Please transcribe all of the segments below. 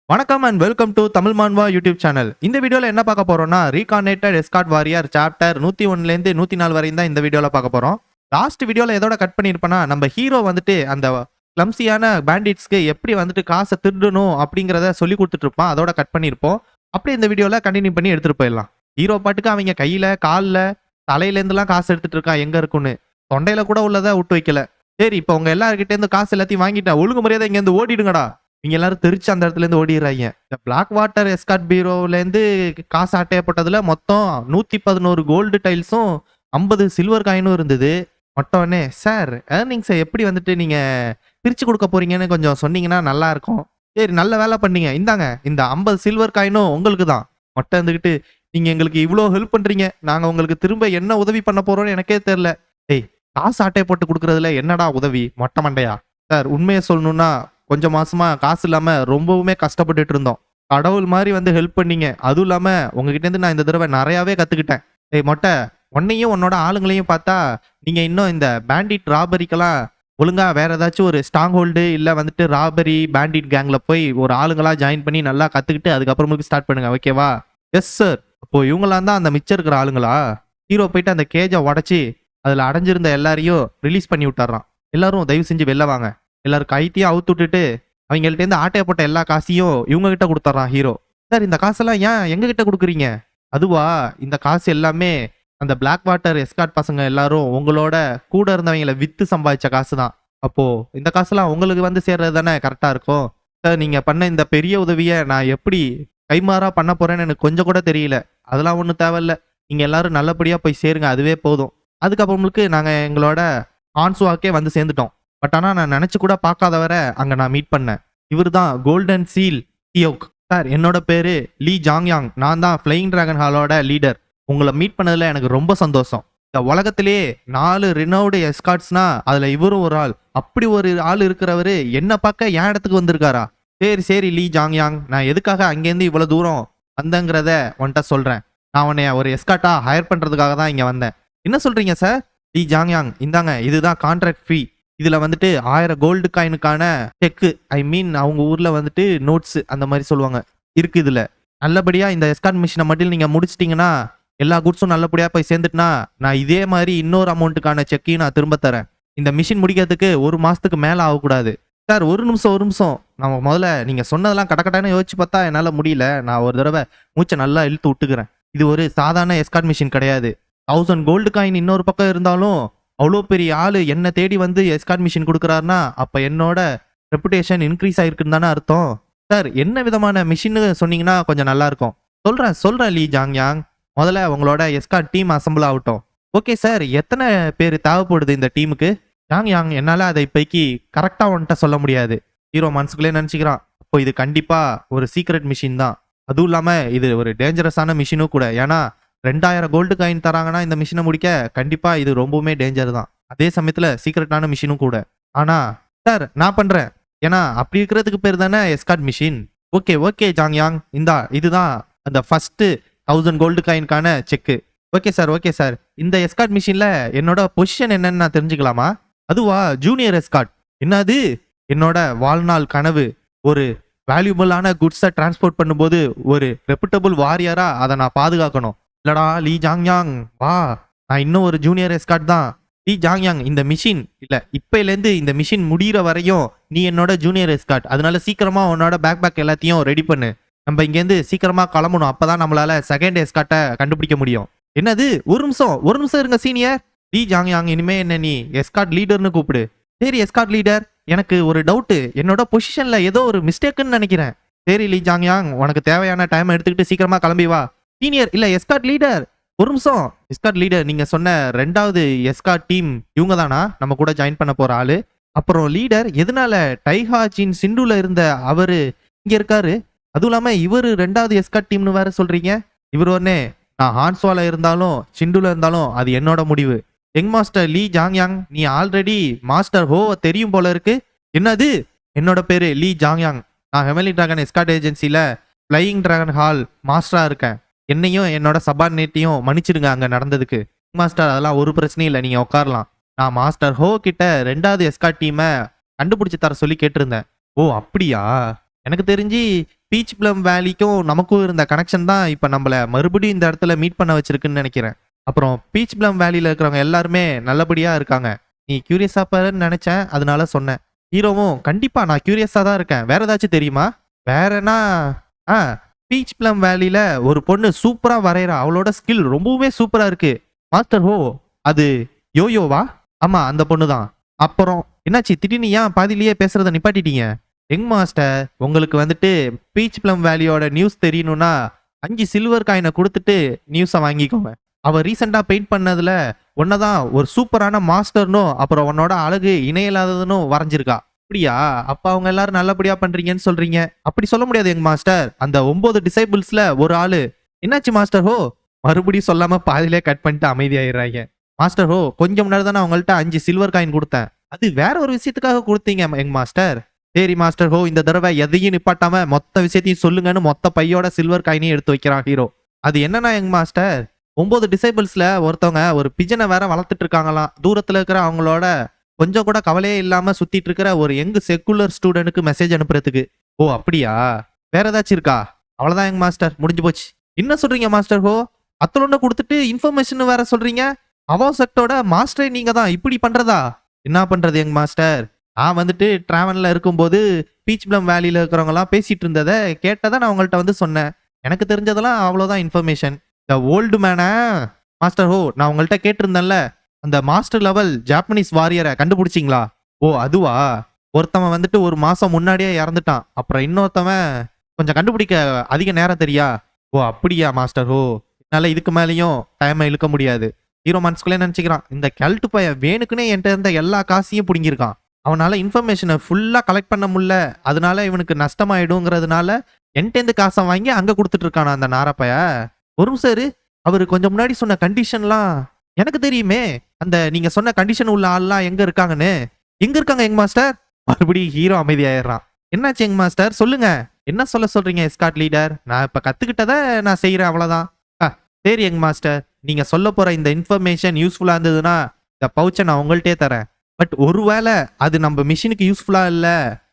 வணக்கம் and welcome to Tamil Manva YouTube channel. இந்த வீடியோல என்ன பார்க்க போறோம்னா, ரீகார்னேட்டட் எஸ்கார்ட் வாரியர் சாப்டர் 101 லேருந்து 104 வரையும் தான் இந்த வீடியோல பார்க்க போறோம். லாஸ்ட் வீடியோல எதோட கட் பண்ணியிருப்பேன்னா, நம்ம ஹீரோ வந்துட்டு அந்த கிளம்சியான பேண்டிட்ஸ்க்கு எப்படி வந்துட்டு காசை திருடணும் அப்படிங்கிறத சொல்லி கொடுத்துட்டு இருப்பான். அதோட கட் பண்ணியிருப்போம். அப்படியே இந்த வீடியோல கண்டினியூ பண்ணி எடுத்துட்டு போயிடலாம். ஹீரோ பாட்டுக்கு அவங்க கையில காலில் தலையிலேருந்துலாம் காசு எடுத்துட்டு இருக்கான் எங்க இருக்குன்னு. தொண்டையில கூட உள்ளதை விட்டு வைக்கல. சரி, இப்போ உங்க எல்லாருக்கிட்டேருந்து காசு எல்லாத்தையும் வாங்கிட்டேன், ஒழுங்கு மரியாதை இங்கேருந்து ஓடிடுங்கடா. இவங்க எல்லாரும் தெரிச்சு அந்த இடத்துல இருந்து ஓடிடுறாங்க. இந்த பிளாக் வாட்டர் எஸ்கார்ட் பீரோல இருந்து காசு ஆட்டையப்பட்டதுல மொத்தம் 111 கோல்டு டைல்ஸும் 50 சில்வர் காயினும் இருந்தது. மொட்டோனே சார், ஏர்னிங்ஸை எப்படி வந்துட்டு நீங்க பிரிச்சு கொடுக்க போறீங்கன்னு கொஞ்சம் சொன்னீங்கன்னா நல்லா இருக்கும். சரி, நல்ல வேலை பண்ணீங்க, இந்தாங்க இந்த 50 சில்வர் காயினும் உங்களுக்கு தான். மொட்டை இருந்துகிட்டு, நீங்க எங்களுக்கு இவ்வளோ ஹெல்ப் பண்றீங்க, நாங்க உங்களுக்கு திரும்ப என்ன உதவி பண்ண போறோம்னு எனக்கே தெரியல. டேய், காசு ஆட்டையை போட்டு கொடுக்கறதுல என்னடா உதவி மொட்டை மண்டையா? சார், உண்மையை சொல்லணும்னா கொஞ்சம் மாசமா காசு இல்லாம ரொம்பவுமே கஷ்டப்பட்டுட்டு இருந்தோம். கடவுள் மாதிரி வந்து ஹெல்ப் பண்ணீங்க. அதுவும் இல்லாம உங்ககிட்ட இருந்து நான் இந்த தடவை நிறையாவே கத்துக்கிட்டேன். ஏய் மொட்டை, உன்னையும் உன்னோட ஆளுங்களையும் பார்த்தா நீங்க இன்னும் இந்த பேண்டிட் ராபரிக்கெல்லாம் ஒழுங்கா வேற ஏதாச்சும் ஒரு ஸ்ட்ராங் ஹோல்டு இல்ல வந்துட்டு ராபரி பேண்டிட் கேங்ல போய் ஒரு ஆளுங்களா ஜாயின் பண்ணி நல்லா கத்துக்கிட்டு அதுக்கப்புறமேலுக்கு ஸ்டார்ட் பண்ணுங்க, ஓகேவா? Yes sir. அப்போ இவங்களாம் தான் அந்த மிச்சம் இருக்கிற ஆளுங்களா? ஹீரோ போயிட்டு அந்த கேஜை உடச்சி அதுல அடைஞ்சிருந்த எல்லாரையும் ரிலீஸ் பண்ணி விட்டுறான். எல்லாரும் தயவு செஞ்சு வெளில வாங்க. எல்லாரும் கைத்தையும் அவுத்து விட்டுட்டு அவங்கள்ட்ட இருந்து ஆட்டையப்பட்ட எல்லா காசையும் இவங்க கிட்ட கொடுத்துட்றான் ஹீரோ. சார், இந்த காசெல்லாம் ஏன் எங்க கிட்ட கொடுக்குறீங்க? அதுவா, இந்த காசு எல்லாமே அந்த பிளாக் வாட்டர் எஸ்கார்ட் பசங்க எல்லாரும் உங்களோட கூட இருந்தவங்களை வித்து சம்பாதிச்ச காசு தான். அப்போ இந்த காசெல்லாம் உங்களுக்கு வந்து சேர்றது தானே கரெக்டா இருக்கும். சார், நீங்க பண்ண இந்த பெரிய உதவியை நான் எப்படி கைமாறா பண்ண போறேன்னு எனக்கு கொஞ்சம் கூட தெரியல. அதெல்லாம் ஒன்றும் தேவையில்ல. நீங்க எல்லாரும் நல்லபடியா போய் சேருங்க, அதுவே போதும். அதுக்கப்புறமேலுக்கு நாங்க எங்களோட ஆன்சுவாக்கே வந்து சேர்ந்துட்டோம். பட் ஆனால் நான் நினச்சி கூட பார்க்காதவரை அங்கே நான் மீட் பண்ணேன். இவர் தான் கோல்டன் சீல் தியோக். சார், என்னோட பேர் லீ ஜாங்யாங். நான் தான் ஃப்ளையிங் டிராகன் ஹாலோட லீடர். உங்களை மீட் பண்ணதில் எனக்கு ரொம்ப சந்தோஷம். இந்த உலகத்திலே 4 ரினோவ்டு எஸ்கார்ட்ஸ்னா அதில் இவரும் ஒரு ஆள். அப்படி ஒரு ஆள் இருக்கிறவர் என்ன பார்க்க என் இடத்துக்கு வந்திருக்காரா? சரி சரி லீ ஜாங்யாங், நான் எதுக்காக அங்கேருந்து இவ்வளோ தூரம் வந்தேங்கிறத உன்கிட்ட சொல்கிறேன். நான் உன்னை ஒரு எஸ்கார்ட்டாக ஹையர் பண்ணுறதுக்காக தான் இங்கே வந்தேன். என்ன சொல்கிறீங்க சார்? லீ ஜாங்யாங், இந்தாங்க இதுதான் கான்ட்ராக்ட் ஃபீ. இதுல வந்துட்டு 1000 கோல்டு காயினுக்கான செக்கு, ஐ மீன் அவங்க ஊர்ல வந்துட்டு நோட்ஸ் அந்த மாதிரி சொல்லுவாங்க, இருக்கு இதுல. நல்லபடியா இந்த எஸ்கார்ட் மிஷினை மட்டும் நீங்க முடிச்சிட்டீங்கன்னா, எல்லா குட்ஸும் நல்லபடியா போய் சேர்ந்துட்டுனா நான் இதே மாதிரி இன்னொரு அமௌண்ட்டுக்கான செக்கையும் நான் திரும்ப தரேன். இந்த மிஷின் முடிக்கிறதுக்கு 1 மாசத்துக்கு மேல ஆகக்கூடாது. சார், ஒரு நிமிஷம். நம்ம முதல்ல நீங்க சொன்னதெல்லாம் கடக்கட்டான்னு யோசிச்சு பார்த்தா என்னால முடியல. நான் ஒரு தடவை மூச்சை நல்லா இழுத்து விட்டுக்கிறேன். இது ஒரு சாதாரண எஸ்கார்ட் மிஷின் கிடையாது. 1000 கோல்டு காயின் இன்னொரு பக்கம் இருந்தாலும் அவ்வளோ பெரிய ஆளு என்ன தேடி வந்து எஸ்கார்ட் மிஷின் கொடுக்குறாருன்னா அப்போ என்னோட ரெப்புடேஷன் இன்க்ரீஸ் ஆயிருக்குன்னு தானே அர்த்தம். சார், என்ன விதமான மிஷின்னு சொன்னீங்கன்னா கொஞ்சம் நல்லா இருக்கும். சொல்கிறேன் லீ ஜாங்யாங். முதல்ல உங்களோட எஸ்கார்ட் டீம் அசம்பிள் ஆகட்டும். ஓகே சார், எத்தனை பேர் தேவைப்படுது இந்த டீமுக்கு? ஜாங்யாங், என்னால் அதை இப்போக்கி கரெக்டாக வந்துட்ட சொல்ல முடியாது. ஹீரோ மனசுக்குள்ளே நினச்சிக்கிறான். அப்போ இது கண்டிப்பாக ஒரு சீக்ரெட் மிஷின் தான். அதுவும் இல்லாமல் இது ஒரு டேஞ்சரஸான மிஷினும் கூட. ஏன்னா 2000 கோல்டு காயின் தராங்கன்னா இந்த மிஷினை முடிக்க கண்டிப்பா இது ரொம்பவுமே டேஞ்சர் தான். அதே சமயத்துல சீக்ரெட்டான மிஷினும் கூட. ஆனா சார், நான் பண்றேன். ஏன்னா அப்படி இருக்கிறதுக்கு பேர் தானே எஸ்கார்ட் மிஷின். ஓகே ஜாங்யாங், இந்தா இதுதான் அந்த ஃபர்ஸ்ட் 1000 கோல்டு காயின்கான செக்கு. Okay sir. இந்த எஸ்கார்ட் மிஷின்ல என்னோட பொசிஷன் என்னன்னு நான் தெரிஞ்சுக்கலாமா? அதுவா, ஜூனியர் எஸ்கார்ட். என்னது? என்னோட வாழ்நாள் கனவு. ஒரு வேல்யூபிளான குட்ஸை டிரான்ஸ்போர்ட் பண்ணும்போது ஒரு ரெப்புட்டபிள் வாரியரா அதை நான் பாதுகாக்கணும். இல்லடா லீ ஜாங்யாங், வா, நான் இன்னும் ஒரு ஜூனியர் எஸ்கார்ட் தான். லீ ஜாங்யாங், இந்த மிஷின் இல்ல, இப்பையிலேருந்து இந்த மிஷின் முடிகிற வரையும் நீ என்னோட ஜூனியர் எஸ்கார்ட். அதனால சீக்கிரமா உன்னோட பேக் எல்லாத்தையும் ரெடி பண்ணு. நம்ம இங்கேருந்து சீக்கிரமா கிளம்பணும். அப்பதான் நம்மளால செகண்ட் எஸ்கார்ட்டை கண்டுபிடிக்க முடியும். என்னது? ஒரு நிமிஷம் இருங்க சீனியர். லீ ஜாங்யாங், இனிமே என்ன நீ எஸ்கார்ட் லீடர்னு கூப்பிடு. சரி எஸ்கார்ட் லீடர், எனக்கு ஒரு டவுட்டு. என்னோட பொசிஷன்ல ஏதோ ஒரு மிஸ்டேக்குன்னு நினைக்கிறேன். சரி லீ ஜாங்யாங், உனக்கு தேவையான டைம் எடுத்துக்கிட்டு சீக்கிரமா கிளம்பி வா. சீனியர் இல்ல எஸ்கார்ட் லீடர், ஒரு நிமிஷம். எஸ்கார்ட் லீடர், நீங்க சொன்ன 2வது எஸ்கார்ட் டீம் இவங்க தானா நம்ம கூட ஜாயின் பண்ண போற ஆளு? அப்புறம் லீடர், எதனால டைஹாஜின் சிண்டுல இருந்த அவரு இங்க இருக்காரு? அதுவும் இல்லாம இவரு 2வது எஸ்கார்ட் டீம்னு வேற சொல்றீங்க. இவர் ஒன்னே, நான் ஹான்ஸ்வால இருந்தாலும் சிண்டுல இருந்தாலும் அது என்னோட முடிவு. யங் மாஸ்டர் லீ ஜாங்யாங், நீ ஆல்ரெடி மாஸ்டர் ஹோ தெரியும் போல இருக்கு. என்னது? என்னோட பேரு லீ ஜாங்யாங். நான் ஹெவன்லி டிராகன் எஸ்கார்ட் ஏஜென்சில ஃப்ளையிங் டிராகன் ஹால் மாஸ்டரா இருக்கேன். என்னையும் என்னோட சபார்டினேட்டையும் மன்னிச்சிடுங்க அங்க நடந்ததுக்கு. மாஸ்டர், அதெல்லாம் ஒரு பிரச்சனையும் இல்லை, நீங்க உட்காரலாம். நான் மாஸ்டர் ஹோ கிட்ட 2வது எஸ்கார்ட் டீமை கண்டுபிடிச்சு தர சொல்லி கேட்டிருந்தேன். ஓ அப்படியா? எனக்கு தெரிஞ்சு பீச் பிளம் வேலிக்கும் நமக்கும் இருந்த கனெக்ஷன் தான் இப்ப நம்மள மறுபடியும் இந்த இடத்துல மீட் பண்ண வச்சிருக்குன்னு நினைக்கிறேன். அப்புறம் பீச் பிளம் வேலியில இருக்கிறவங்க எல்லாருமே நல்லபடியா இருக்காங்க. நீ கியூரியஸா பாருன்னு நினைச்சேன், அதனால சொன்னேன். ஹீரோவும் கண்டிப்பா நான் கியூரியஸா தான் இருக்கேன். வேற ஏதாச்சும் தெரியுமா? வேறனா ஆ பீச் பிளம் வேலியில ஒரு பொண்ணு சூப்பரா வரையறா. அவளோட ஸ்கில் ரொம்பவே சூப்பரா இருக்கு. மாஸ்டர் ஹோ, அது யோயோவா? ஆமா, அந்த பொண்ணு தான். அப்புறம் என்னாச்சு திடீர்னு ஏன் பாதியிலேயே பேசுறத நிப்பாட்டிட்டீங்க? யங் மாஸ்டர், உங்களுக்கு வந்துட்டு பீச் பிளம் வேலியோட நியூஸ் தெரியணும்னா 5 சில்வர் காயினை கொடுத்துட்டு நியூஸை வாங்கிக்கோங்க. அவ ரீசெண்டா பெயிண்ட் பண்ணதுல உன்னதான் ஒரு சூப்பரான மாஸ்டர்னும் அப்புறம் உன்னோட அழகு இணையில்லாததுன்னு வரைஞ்சிருக்கா. அப்படியா? அப்ப அவங்க எல்லாரும் நல்லபடியா பண்றீங்கன்னு சொல்றீங்க. அப்படி சொல்ல முடியாது யங் மாஸ்டர். அந்த 9 டிசைபிள்ஸ்ல ஒரு ஆளு. என்னாச்சு மாஸ்டர் ஹோ? மறுபடியும் சொல்லாம பாதியிலே கட் பண்ணிட்டு அமைதியாயிடுறாங்க. மாஸ்டர் ஹோ, கொஞ்சம் முன்னாடி தான் நான் உங்கள்ட்ட 5 சில்வர் காயின் கொடுத்தேன். அது வேற ஒரு விஷயத்துக்காக கொடுத்தீங்க யங் மாஸ்டர். சரி மாஸ்டர் ஹோ, இந்த தடவை எதையும் நிப்பாட்டாம மொத்த விஷயத்தையும் சொல்லுங்கன்னு மொத்த பையோட சில்வர் காயினையும் எடுத்து வைக்கிறான் ஹீரோ. அது என்னன்னா யங் மாஸ்டர், 9 டிசைபிள்ஸ்ல ஒருத்தவங்க ஒரு பிஜனை வேற வளர்த்துட்டு இருக்காங்களாம். தூரத்துல இருக்கிற அவங்களோட கொஞ்சம் கூட கவலையே இல்லாம சுத்திட்டு இருக்கிற ஒரு யங் செக்குலர் ஸ்டூடெண்ட்டுக்கு மெசேஜ் அனுப்புறதுக்கு. ஓ அப்படியா? வேற ஏதாச்சும் இருக்கா? அவ்வளவுதான் யங் மாஸ்டர், முடிஞ்சு போச்சு. என்ன சொல்றீங்க மாஸ்டர் ஹோ? அத்தலொன்னு கொடுத்துட்டு இன்ஃபர்மேஷன் வேற சொல்றீங்க? அவாசெக்டோட மாஸ்டரே நீங்க தான், இப்படி பண்றதா? என்ன பண்றது யங் மாஸ்டர், நான் வந்துட்டு டிராவல்ல இருக்கும்போது பீச் பிளம் வேலியில இருக்கிறவங்க எல்லாம் பேசிட்டு இருந்ததை கேட்டதை நான் உங்கள்ட்ட வந்து சொன்னேன். எனக்கு தெரிஞ்சதெல்லாம் அவ்வளவுதான் இன்ஃபர்மேஷன். த ஓல்டு மேனா? மாஸ்டர் ஹோ, நான் உங்கள்ட்ட கேட்டிருந்தேன்ல, அந்த மாஸ்டர் லெவல் ஜாப்பனீஸ் வாரியரை கண்டுபிடிச்சிங்களா? ஓ அதுவா? ஒருத்தவன் வந்துட்டு ஒரு மாசம் முன்னாடியே இறந்துட்டான். அப்புறம் இன்னொருத்தவன் கொஞ்சம் கண்டுபிடிக்க அதிக நேரம் தெரியா? ஓ அப்படியா மாஸ்டர் ஹோ, என்னால இதுக்கு மேலேயும் டைமை இழுக்க முடியாது. ஹீரோ மனசுக்குள்ளே நினைச்சுக்கிறான், இந்த கெல்ட் பையன் வேணுக்குன்னே என்கிட்ட இருந்த எல்லா காசையும் பிடுங்கிருக்கான். அவனால இன்ஃபர்மேஷனை ஃபுல்லா கலெக்ட் பண்ண முடியல, அதனால இவனுக்கு நஷ்டமாயிடுங்கிறதுனால என்கிட்ட காசை வாங்கி அங்க கொடுத்துட்டு இருக்கானா அந்த நாரப்பைய. ஒரு நிமிஷம், அவரு கொஞ்சம் முன்னாடி சொன்ன கண்டிஷன்லாம் எனக்கு தெரியுமே. அந்த நீங்க சொன்ன கண்டிஷன் உள்ள ஆள்லாம் எங்க இருக்காங்கன்னு. எங்க இருக்காங்க யங் மாஸ்டர்? மறுபடியும் ஹீரோ அமைதியாயிடுறான். என்னாச்சு யங் மாஸ்டர், சொல்லுங்க. என்ன சொல்ல சொல்றீங்க எஸ்கார்ட் லீடர்? நான் இப்ப கத்துக்கிட்டதை நான் செய்யறேன், அவ்வளவுதான். சரி யங் மாஸ்டர், நீங்க சொல்ல போற இந்த இன்ஃபர்மேஷன் யூஸ்ஃபுல்லா இருந்ததுன்னா இந்த பவுச்சை நான் உங்கள்கிட்டயே தரேன். பட் ஒருவேளை அது நம்ம மிஷினுக்கு யூஸ்ஃபுல்லா இல்ல,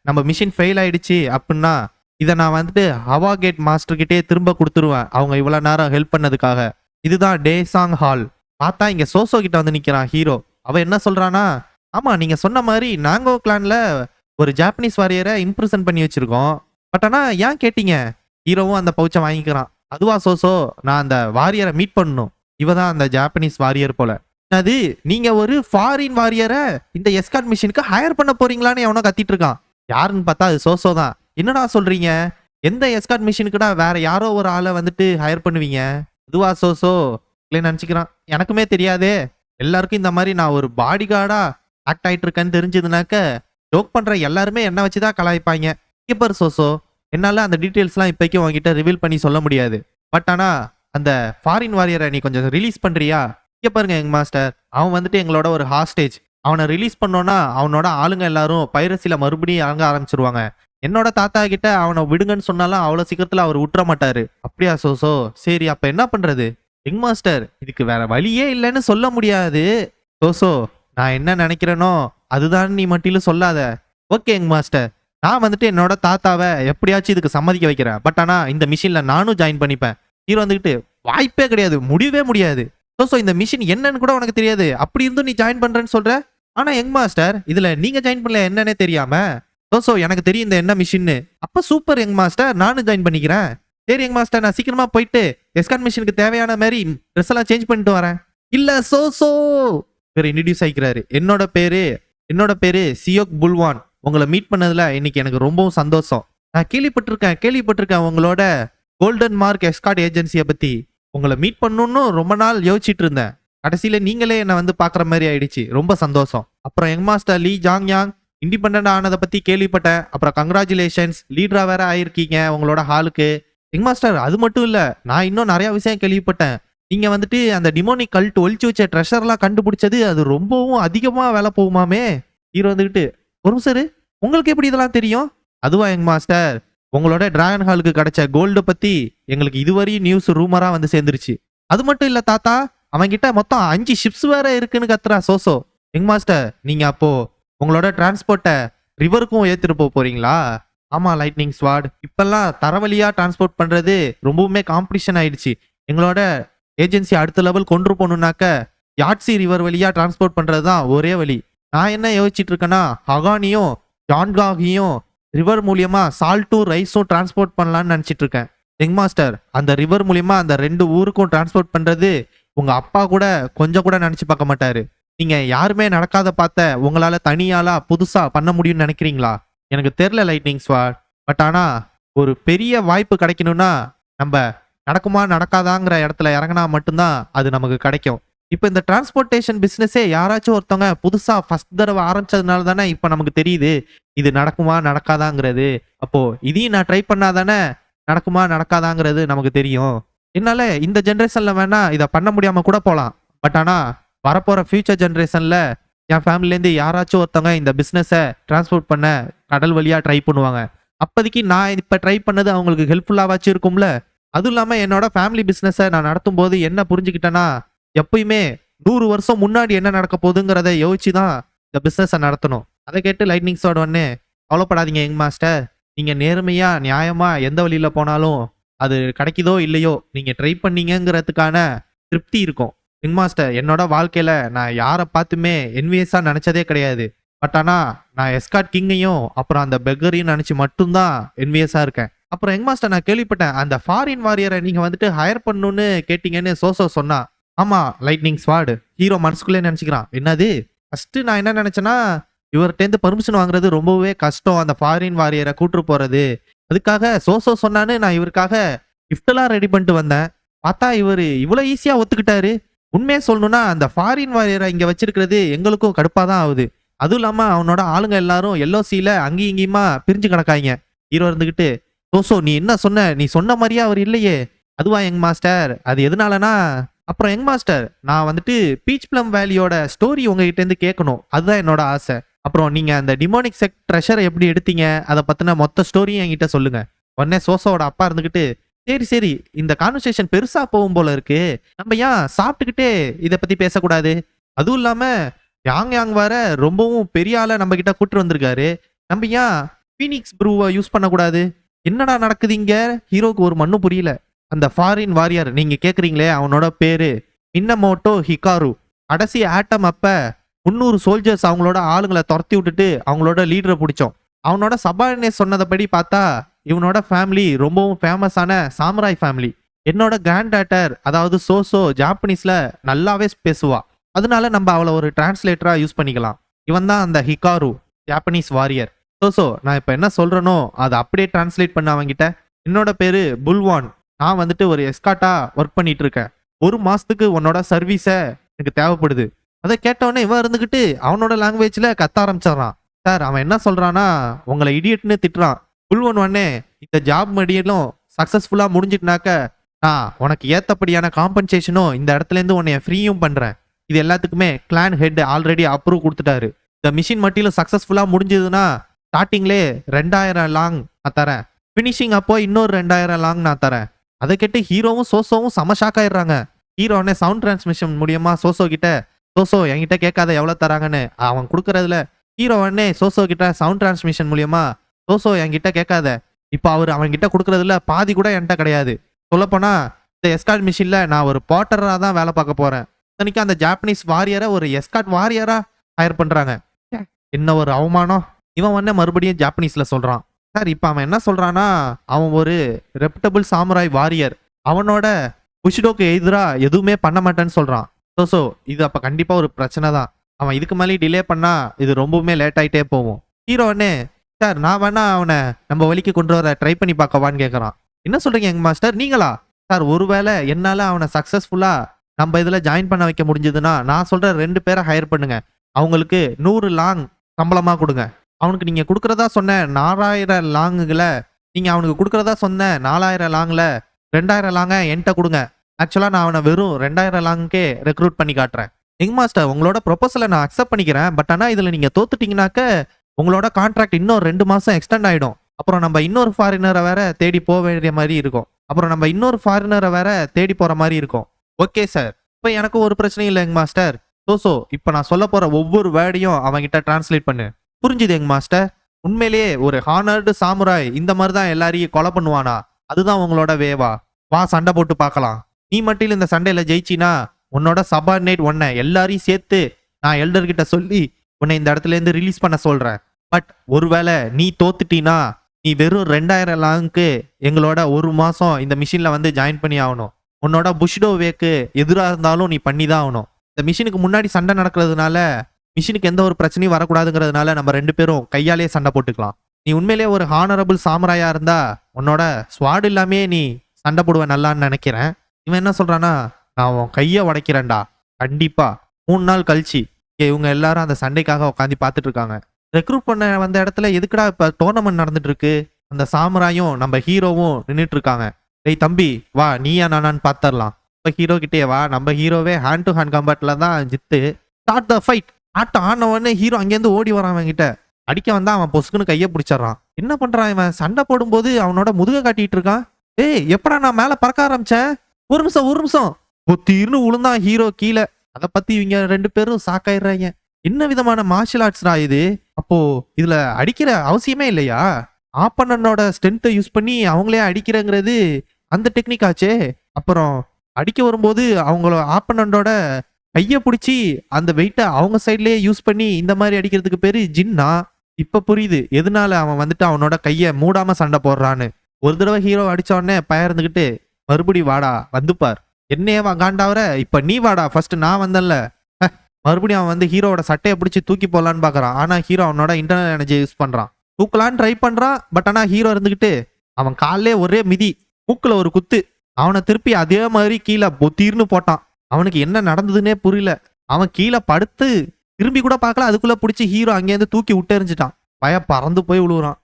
நம்ம மிஷின் ஃபெயில் ஆயிடுச்சு அப்படின்னா இதை நான் வந்துட்டு ஹவா கேட் மாஸ்டர் கிட்டே திரும்ப கொடுத்துருவேன், அவங்க இவ்வளவு நேரம் ஹெல்ப் பண்ணதுக்காக. இதுதான் டேசாங் ஹால். பார்த்தா இங்க சோசோ கிட்ட வந்து நிக்கிறான் ஹீரோ. அவ என்ன சொல்றானா, ஆமா நீங்க சொன்ன மாதிரி நாங்கோ கிளான்ல ஒரு ஜாப்பனீஸ் வாரியரை இம்ப்ரெசன் பண்ணி வச்சிருக்கோம். பட் ஆனா ஏன் கேட்டீங்க? ஹீரோவும் அந்த பவுச்சை வாங்கிக்கிறான். அதுவா சோசோ, நான் அந்த வாரியரை மீட் பண்ணணும். இவதான் அந்த ஜாப்பனீஸ் வாரியர் போல. அது நீங்க ஒரு ஃபாரின் வாரியரை இந்த எஸ்கார்ட் மிஷினுக்கு ஹையர் பண்ண போறீங்களான்னு எவனோ கத்திட்டு இருக்கான். யாருன்னு பார்த்தா அது சோசோ தான். என்னடா சொல்றீங்க? எந்த எஸ்கார்ட் மிஷினுக்குடா வேற யாரோ ஒரு ஆளை வந்துட்டு ஹையர் பண்ணுவீங்க? அதுவா சோசோ நினைச்சுக்கிறான். எனக்குமே தெரியாதே. எல்லாருக்கும் இந்த மாதிரி நான் ஒரு பாடி கார்டா ஆக்ட் ஆயிட்டு இருக்கேன்னு தெரிஞ்சதுனாக்க ஜோக் பண்ற எல்லாருமே என்ன வச்சுதான் கலாய்ப்பாங்க. இப்பர் சோசோ, என்னால அந்த டீட்டெயில்ஸ்லாம் இப்போக்கி உங்ககிட்ட ரிவீல் பண்ணி சொல்ல முடியாது. பட் ஆனா அந்த ஃபாரின் வாரியரை நீ கொஞ்சம் ரிலீஸ் பண்றியா? இங்க பாருங்க யங் மாஸ்டர், அவன் வந்துட்டு எங்களோட ஒரு ஹாஸ்டேஜ். அவனை ரிலீஸ் பண்ணோன்னா அவனோட ஆளுங்க எல்லாரும் பைரசில மறுபடியும் இறங்க ஆரம்பிச்சிருவாங்க. என்னோட தாத்தா கிட்ட அவனை விடுங்கன்னு சொன்னாலும் அவ்வளவு சீக்கிரத்துல அவர் விட்டுற மாட்டாரு. அப்படியா சோசோ? சரி அப்ப என்ன பண்றது? யங் மாஸ்டர், இதுக்கு வேற வழியே இல்லைன்னு சொல்ல முடியாது. சோசோ, நான் என்ன நினைக்கிறேனோ அதுதான் நீ மட்டிலும் சொல்லாத. ஓகே யங் மாஸ்டர், நான் வந்துட்டு என்னோட தாத்தாவை எப்படியாச்சும் இதுக்கு சம்மதிக்க வைக்கிறேன். பட் ஆனா இந்த மிஷின்ல நானும் ஜாயின் பண்ணிப்பேன். ஹீரோ வந்துகிட்டு வாய்ப்பே கிடையாது, முடியவே முடியாது. சோ இந்த மிஷின் என்னன்னு கூட உனக்கு தெரியாது, அப்படி இருந்தும் நீ ஜாயின் பண்றேன்னு சொல்ற. ஆனா யங் மாஸ்டர், இதுல நீங்க ஜாயின் பண்ணல என்னன்னே தெரியாம. சோ எனக்கு தெரியும் இந்த என்ன மிஷின்னு. அப்ப சூப்பர் யங் மாஸ்டர், நானும் ஜாயின் பண்ணிக்கிறேன். சரி யங் மாஸ்டர், நான் சீக்கிரமா போயிட்டு எஸ்கார்ட் மிஷினுக்கு தேவையான மாதிரி ட்ரெஸ் எல்லாம் சேஞ்ச் பண்ணிட்டு வரேன். இல்ல சோசோ வேற இன்ட்ரடியூஸ் ஆயிக்கிறாரு. என்னோட பேரு சியோக் புல்வான். உங்களை மீட் பண்ணதுல இன்னைக்கு எனக்கு ரொம்பவும் சந்தோஷம். நான் கேள்விப்பட்டிருக்கேன் உங்களோட கோல்டன் மார்க் எஸ்கார்ட் ஏஜென்சியை பத்தி. உங்களை மீட் பண்ணணும்னு ரொம்ப நாள் யோசிச்சுட்டு இருந்தேன். கடைசியில நீங்களே என்னை வந்து பாக்குற மாதிரி ஆயிடுச்சு. ரொம்ப சந்தோஷம். அப்புறம் young master Lee Jong Yang independent ஆனதை பத்தி கேள்விப்பட்டேன். அப்புறம் கங்க்ராச்சுலேஷன்ஸ், லீடரா வேற ஆயிருக்கீங்க உங்களோட ஹாலுக்கு. யங் மாஸ்டர், அது மட்டும் இல்ல, நான் இன்னும் நிறைய விஷயம் கேள்விப்பட்டேன். நீங்க வந்துட்டு அந்த டிமோனிக் கல்ட் ஒளிச்சு வச்ச ட்ரெஷர்லாம் கண்டுபிடிச்சது அது ரொம்பவும் அதிகமா வேலை போகுமாமே. ஹீரோ வந்துகிட்டு, ஒரு நிமிஷம், உங்களுக்கு எப்படி இதெல்லாம் தெரியும்? அதுவா யங் மாஸ்டர், உங்களோட டிராகன் ஹாலுக்கு கிடைச்ச கோல்டு பத்தி எங்களுக்கு இதுவரையும் நியூஸ் ரூமரா வந்து சேர்ந்துருச்சு. அது மட்டும் இல்ல தாத்தா, அவன்கிட்ட மொத்தம் 5 ஷிப்ஸ் வேற இருக்குன்னு கத்துறா சோசோ. யங் மாஸ்டர், நீங்க அப்போ உங்களோட டிரான்ஸ்போர்ட்டை ரிவருக்கும் ஏத்திட்டு போறீங்களா? ஆமா லைட்னிங் ஸ்வாட். இப்பெல்லாம் தரவழியா டிரான்ஸ்போர்ட் பண்றது ரொம்பவுமே காம்படிஷன் ஆயிடுச்சு. எங்களோட ஏஜென்சி அடுத்த லெவல் கொண்டு போகணும்னாக்க யாட்சி ரிவர் வழியா டிரான்ஸ்போர்ட் பண்றது தான் ஒரே வழி. நான் என்ன யோசிச்சுட்டு இருக்கேன்னா, ஹகானியும் ஜான்காகியும் ரிவர் மூலியமா சால்ட்டும் ரைஸும் டிரான்ஸ்போர்ட் பண்ணலாம்னு நினைச்சிட்டு இருக்கேன். யங் மாஸ்டர், அந்த ரிவர் மூலியமா அந்த 2 ஊருக்கும் டிரான்ஸ்போர்ட் பண்றது உங்க அப்பா கூட கொஞ்சம் கூட நினைச்சு பார்க்க மாட்டாரு. நீங்க யாருமே நடக்காத பார்த்த உங்களால தனியாளா புதுசா பண்ண முடியும்னு நினைக்கிறீங்களா? எனக்கு தெரியல லைட்னிங் ஸ்வாட். பட் ஆனா ஒரு பெரிய வாய்ப்பு கிடைக்கணும்னா நம்ம நடக்குமா நடக்காதாங்கிற இடத்துல இறங்கினா மட்டும்தான் அது நமக்கு கிடைக்கும். இப்போ இந்த டிரான்ஸ்போர்ட்டேஷன் பிசினஸே யாராச்சும் ஒருத்தவங்க புதுசா ஃபர்ஸ்ட் தடவை ஆரம்பிச்சதுனால தானே இப்போ நமக்கு தெரியுது இது நடக்குமா நடக்காதாங்கிறது. அப்போ இதையும் நான் ட்ரை பண்ணாதானே நடக்குமா நடக்காதாங்கிறது நமக்கு தெரியும். என்னால இந்த ஜென்ரேஷன்ல வேணா இதை பண்ண முடியாம கூட போகலாம். பட் ஆனா வரப்போற ஃபியூச்சர் ஜென்ரேஷன்ல என் ஃபேமிலிலேருந்து யாராச்சும் ஒருத்தவங்க இந்த பிஸ்னஸை டிரான்ஸ்போர்ட் பண்ண கடல் வழியா ட்ரை பண்ணுவாங்க. அப்போதைக்கு நான் இப்போ ட்ரை பண்ணது அவங்களுக்கு ஹெல்ப்ஃபுல்லாவாச்சும் இருக்கும்ல. அதுவும் இல்லாமல் என்னோட ஃபேமிலி பிஸ்னஸை நான் நடத்தும் போது என்ன புரிஞ்சுக்கிட்டேன்னா, எப்பயுமே 100 வருஷம் முன்னாடி என்ன நடக்க போகுதுங்கிறத யோசிச்சு தான் இந்த பிஸ்னஸை நடத்தணும். அதை கேட்டு லைட்னிங் ஸ்வாட் ஒன்று, கவலைப்படாதீங்க யங் மாஸ்டர். நீங்கள் நேர்மையாக நியாயமாக எந்த வழியில் போனாலும் அது கிடைக்குதோ இல்லையோ நீங்கள் ட்ரை பண்ணீங்கிறதுக்கான திருப்தி இருக்கும். யங் மாஸ்டர், என்னோட வாழ்க்கையில் நான் யாரை பார்த்துமே என்வியஸாக நினச்சதே கிடையாது. பட் ஆனால் நான் எஸ்காட் கிங்கையும் அப்புறம் அந்த பெக்கரையும் நினச்சி மட்டும்தான் என்வியஸாக இருக்கேன். அப்புறம் யங் மாஸ்டர், நான் கேள்விப்பட்டேன் அந்த ஃபாரின் வாரியரை நீங்கள் வந்துட்டு ஹையர் பண்ணணும்னு கேட்டீங்கன்னு சோசோ சொன்னா. ஆமா லைட்னிங் ஸ்வாட். ஹீரோ மனசுக்குள்ளே நினச்சிக்கிறான், என்னது ஃபர்ஸ்ட் நான் என்ன நினச்சேன்னா இவர்கிட்டேருந்து பர்மிஷன் வாங்குறது ரொம்பவே கஷ்டம், அந்த ஃபாரின் வாரியரை கூட்டு போறது. அதுக்காக சோசோ சொன்னான்னு நான் இவருக்காக கிஃப்டெல்லாம் ரெடி பண்ணிட்டு வந்தேன். பார்த்தா இவர் இவ்வளோ ஈஸியாக ஒத்துக்கிட்டாரு. உண்மையே சொல்லணும்னா அந்த ஃபாரின் வாரியரை இங்கே வச்சிருக்கிறது எங்களுக்கும் கடுப்பாக தான் ஆகுது. அதுவும் இல்லாமல் அவனோட ஆளுங்க எல்லாரும் எல்ஓசியில அங்கேயும் இங்கேயுமா பிரிஞ்சு கிடக்காங்க. ஹீரோ இருந்துக்கிட்டு, சோசோ நீ என்ன சொன்ன, நீ சொன்ன மாதிரியே அவர் இல்லையே. அதுவா யங் மாஸ்டர், அது எதனாலனா, அப்புறம் யங் மாஸ்டர் நான் வந்துட்டு பீச் பிளம் வேலியோட ஸ்டோரி உங்ககிட்ட இருந்து கேட்கணும், அதுதான் என்னோட ஆசை. அப்புறம் நீங்க அந்த டிமோனிக் செக்ட் ட்ரெஷரை எப்படி எடுத்தீங்க அதை பத்தின மொத்த ஸ்டோரியும் என்கிட்ட சொல்லுங்க. உடனே சோசோவோட அப்பா இருந்துகிட்டு, சரி சரி இந்த கான்வர்சேஷன் பெருசா போகும் போல இருக்கு, நம்ம ஏன் சாப்பிட்டுக்கிட்டே இதை பத்தி பேசக்கூடாது. அதுவும் இல்லாம யாங் யாங் வேற ரொம்பவும் பெரிய ஆளை நம்ம கிட்ட கூட்டு வந்திருக்காரு, நம்ம ஏன் பீனிக்ஸ் ப்ரூவை யூஸ் பண்ணக்கூடாது. என்னடா நடக்குது இங்க? ஹீரோக்கு ஒரு மண்ணும் புரியல. அந்த ஃபாரின் வாரியர் நீங்க கேக்குறீங்களே அவனோட பேரு மின்னமோட்டோ ஹிகாரு. கடைசி ஆட்டம் அப்ப 300 சோல்ஜர்ஸ் அவங்களோட ஆளுங்களை துரத்தி விட்டுட்டு அவங்களோட லீடரை பிடிச்சோம். அவனோட சபார்டினேட் சொன்னதைப்படி பார்த்தா இவனோட ஃபேமிலி ரொம்பவும் ஃபேமஸான சாமுராய் ஃபேமிலி. என்னோட கிராண்ட் டாட்டர் அதாவது சோசோ ஜாப்பனீஸ்ல நல்லாவே பேசுவா, அதனால நம்ம அவளை ஒரு டிரான்ஸ்லேட்டரா யூஸ் பண்ணிக்கலாம். இவன் தான் அந்த ஹிகாரு, ஜாப்பனீஸ் வாரியர். சோசோ நான் இப்போ என்ன சொல்றேனோ அதை அப்படியே டிரான்ஸ்லேட் பண்ண அவங்கிட்ட. என்னோட பேரு புல்வான், நான் வந்துட்டு ஒரு எஸ்காட்டா ஒர்க் பண்ணிட்டு இருக்கேன். 1 மாசத்துக்கு உன்னோட சர்வீஸை எனக்கு தேவைப்படுது. அதை கேட்டவொடனே இவன் இருந்துக்கிட்டு அவனோட லாங்குவேஜ்ல கத்த ஆரம்பிச்சிடறான். சார் அவன் என்ன சொல்றான்னா உங்களை இடியட்னு திட்டுறான். புல்வான் உடனே இந்த ஜாப் மடியலும் சக்சஸ்ஃபுல்லா முடிஞ்சிட்டுனாக்க நான் உனக்கு ஏத்தப்படியான காம்பன்சேஷனும் இந்த இடத்துல இருந்து உன்னைய ஃப்ரீயும் பண்றேன். இது எல்லாத்துக்குமே கிளான் ஹெட் ஆல்ரெடி அப்ரூவ் கொடுத்துட்டாரு. இந்த மிஷின் மட்டும் சக்சஸ்ஃபுல்லா முடிஞ்சதுன்னா ஸ்டார்டிங்லே 2000 லாங் நான் தரேன், ஃபினிஷிங் அப்போ இன்னொரு 2000 லாங் நான் தரேன். அதை கேட்டு ஹீரோவும் சோசோவும் செம ஷாக் ஆயிடுறாங்க. ஹீரோனே சவுண்ட் டிரான்ஸ்மிஷன் மூலியமா சோசோ கிட்ட, சோசோ என்கிட்ட கேட்காத எவ்வளோ தராங்கன்னு அவன் கொடுக்கறதுல ஹீரோ உடனே சோசோ கிட்ட சவுண்ட் டிரான்ஸ்மிஷன் மூலியமா, சோசோ என்கிட்ட கேட்காத, இப்போ அவர் அவன்கிட்ட கொடுக்கறதுல பாதி கூட என்கிட்ட கிடையாது. சொல்லப்போனா இந்த எஸ்காட் மிஷின்ல நான் ஒரு பாட்டரா தான் வேலை பார்க்க போறேன். இத்தனைக்கு அந்த ஜாப்பனீஸ் வாரியரை ஒரு எஸ்காட் வாரியரா ஹயர் பண்றாங்க. என்ன ஒரு அவமானம். இவன் உடனே மறுபடியும் ஜாப்பனீஸ்ல சொல்றான், சார் இப்போ அவன் என்ன சொல்றான்னா அவன் ஒரு ரெப்டபிள் சாமுராய் வாரியர், அவனோட புஷிடோக்கு எதிராக எதுவுமே பண்ண மாட்டேன்னு சொல்றான். ஸோ இது அப்போ கண்டிப்பாக ஒரு பிரச்சனை தான். அவன் இதுக்கு மேலே டிலே பண்ணா இது ரொம்பவுமே லேட் ஆகிட்டே போகும். ஹீரோனே, சார் நான் வேணா அவனை நம்ம வழிக்கு கொண்டு வர ட்ரை பண்ணி பார்க்கவான்னு கேட்குறான். என்ன சொல்றீங்க யங் மாஸ்டர், நீங்களா? சார் ஒருவேளை என்னால் அவனை சக்ஸஸ்ஃபுல்லாக நம்ம இதில் ஜாயின் பண்ண வைக்க முடிஞ்சதுன்னா நான் சொல்கிற 2 பேரை ஹையர் பண்ணுங்க, அவங்களுக்கு 100 லாங் சம்பளமாக கொடுங்க. அவனுக்கு நீங்கள் கொடுக்குறதா சொன்ன 4000 லாங்குகளை நீங்கள் அவனுக்கு கொடுக்குறதா சொன்ன 4000 லாங்கில் 2000 லாங்கை என்கிட்ட கொடுங்க. ஆக்சுவலாக நான் அவனை வெறும் 2000 லாங்குக்கே ரெக்ரூட் பண்ணி காட்டுறேன். யங் மாஸ்டர் உங்களோட ப்ரொபோசலை நான் அக்செப்ட் பண்ணிக்கிறேன், பட் ஆனால் இதில் நீங்கள் தோத்துட்டீங்கன்னாக்க உங்களோட கான்ட்ராக்ட் இன்னும் 2 மாதம் எக்ஸ்டெண்ட் ஆகிடும். அப்புறம் நம்ம இன்னொரு ஃபாரினரை வேற தேடி போக வேண்டிய மாதிரி இருக்கும். ஓகே சார், இப்போ எனக்கு ஒரு பிரச்சனையும் இல்லை யங் மாஸ்டர். ஸோ இப்போ நான் சொல்ல போகிற ஒவ்வொரு வேர்டையும் அவன்கிட்ட டிரான்ஸ்லேட் பண்ணு. புரிஞ்சுது யங் மாஸ்டர்? உண்மையிலேயே ஒரு ஹானர்டு சாமுராய் இந்த மாதிரி தான் எல்லாரையும் கொலை பண்ணுவானா? அதுதான் உங்களோட வேவா? வா சண்டை போட்டு பார்க்கலாம். நீ மட்டும் இந்த சண்டையில ஜெயிச்சினா உன்னோட சபார்டினேட் உன்னை எல்லாரையும் சேர்த்து நான் எல்டர் கிட்ட சொல்லி உன்னை இந்த இடத்துல இருந்து ரிலீஸ் பண்ண சொல்றேன். பட் ஒருவேளை நீ தோத்துட்டீனா நீ வெறும் 2000 லாங்குக்கு எங்களோட 1 மாசம் இந்த மிஷின்ல வந்து ஜாயின் பண்ணி ஆகணும். உன்னோட புஷ்டோ வேக்கு எதிராக இருந்தாலும் நீ பண்ணி தான் ஆகணும். இந்த மிஷினுக்கு முன்னாடி சண்டை நடக்கிறதுனால மிஷினுக்கு எந்த ஒரு பிரச்சனையும் வரக்கூடாதுங்கிறதுனால நம்ம 2 பேரும் கையாலேயே சண்டை போட்டுக்கலாம். நீ உண்மையிலேயே ஒரு ஹானரபிள் சாமுராயா இருந்தா உன்னோட ஸ்வாட் இல்லாமே நீ சண்டை போடுவ நல்லான்னு நினைக்கிறேன். இவன் என்ன சொல்றானா, நான் உன் கையை உடைக்கிறேன்டா. கண்டிப்பா 3 நாள் கழிச்சு இவங்க எல்லாரும் அந்த சண்டைக்காக உட்காந்து பார்த்துட்டு இருக்காங்க. ரெக்ரூட் பண்ண வந்த இடத்துல எதுக்குடா இப்ப டோர்னமெண்ட் நடந்துட்டு இருக்கு? அந்த சாமுராயும் நம்ம ஹீரோவும் நின்றுட்டு இருக்காங்க. டேய் தம்பி வா, நீயா நானான்னு பாத்திரலாம். இப்ப ஹீரோ கிட்டே வா. நம்ம ஹீரோவே ஹேண்ட் டு ஹேண்ட் காம்பேட்ல தான் ஜித்து. Start the fight. ஆட்டம் ஆன உடனே ஹீரோ அங்கேருந்து ஓடி வரான். அவன் கிட்ட அடிக்க வந்தா அவன் பொசுக்குன்னு கையை பிடிச்சிடறான். என்ன பண்றான் இவன்? சண்டை போடும்போது அவனோட முதுக காட்டிட்டு இருக்கான். ஏய் எப்படா நான் மேல பறக்க ஆரம்பிச்சேன்? ஒரு நிமிஷம் பொத்திர்னு விழுந்தான் ஹீரோ கீழே. அதை பத்தி இவங்க 2 பேரும் சாக்காயிடுறாங்க. என்ன விதமான மார்ஷியல் ஆர்ட்ஸ்டா இது? அப்போ இதுல அடிக்கிற அவசியமே இல்லையா? ஆப்பனனோட ஸ்ட்ரென்த்தை யூஸ் பண்ணி அவங்களே அடிக்கிறங்கிறது அந்த டெக்னிக் ஆச்சே. அப்புறம் அடிக்க வரும்போது அவங்கள ஆப்பனண்டோட கையை பிடிச்சி அந்த வெயிட்டை அவங்க சைட்லயே யூஸ் பண்ணி இந்த மாதிரி அடிக்கிறதுக்கு பேரு ஜின்னா. இப்ப புரியுது எதனால அவன் வந்துட்டு அவனோட கையை மூடாம சண்டை போடுறான்னு. ஒரு தடவை ஹீரோ அடிச்ச உடனே பயர்ந்துகிட்டு மறுபடி வாடா வந்துப்பார். என்னையவா காண்டாவற? இப்ப நீ வாடா, ஃபர்ஸ்ட் நான் வந்தேன்ல. மறுபடியும் அவன் வந்து ஹீரோவோட சட்டையை பிடிச்சி தூக்கி போடலான்னு பாக்குறான். ஆனா ஹீரோ அவனோட இன்டர்னல் எனர்ஜியை யூஸ் பண்றான். தூக்கலான்னு ட்ரை பண்றான். பட் ஆனா ஹீரோ இருந்துகிட்டு அவன் காலிலே ஒரே மிதி, மூக்குல ஒரு குத்து. அவனை திருப்பி அதே மாதிரி கீழே பொத்தீர்னு போட்டான். அவனுக்கு என்ன நடந்ததுன்னே புரியல. அவன் கீழே படுத்து திரும்பி கூட பார்க்கல, அதுக்குள்ள பிடிச்சி ஹீரோ அங்கேருந்து தூக்கி விட்டு எறிஞ்சிட்டான். பய பறந்து போய் விழுவுறான்.